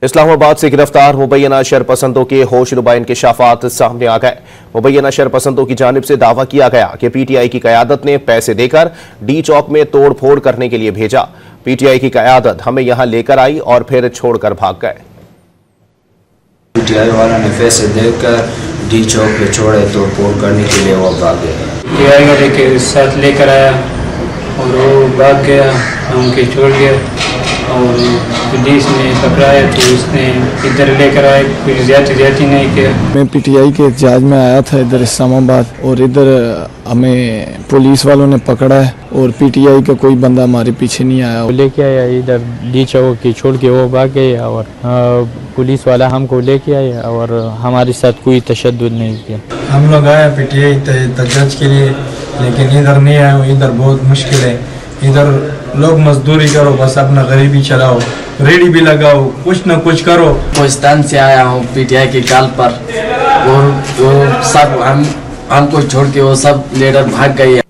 इस्लामाबाद से गिरफ्तार मुबैना शरपसंदों के होशरुबा इंकशाफात सामने आ गए। मुबैना शरपसंदों की जानिब से दावा किया गया कि पीटीआई की क़यादत ने पैसे देकर डी चौक में तोड़ फोड़ करने के लिए भेजा। पीटीआई की क़यादत हमें यहां लेकर आई और फिर छोड़कर भाग गए। पीटीआई वालों ने पैसे देकर डी चौक पे छोड़े तो तोड़ करने के लिए वो भाग गए। पीटीआई वाले के साथ लेकर आया और वो भाग गया, हमके छोड़ गया और पुलिस ने पकड़ाया तो उसने इधर लेकर आए, कुछ ज्यादा नहीं किया। मैं पीटीआई के एहतजाज में आया था इधर इस्लामाबाद और इधर हमें पुलिस वालों ने पकड़ा है और पीटीआई का कोई बंदा हमारे पीछे नहीं आया। लेके आया इधर डी चौक की छोड़ के वो भाग गए और पुलिस वाला हमको लेके आया और हमारे साथ कोई तशद्दुद नहीं किया। हम लोग आए पीटीआई तहज्जुद के लिए, लेकिन इधर नहीं आए। इधर बहुत मुश्किल है। इधर लोग मजदूरी करो, बस अपना गरीबी चलाओ, रेडी भी लगाओ, कुछ न कुछ करो। पाकिस्तान से आया हूँ पीटीआई के काल पर और वो सब हमको छोड़ के वो सब लीडर भाग गए।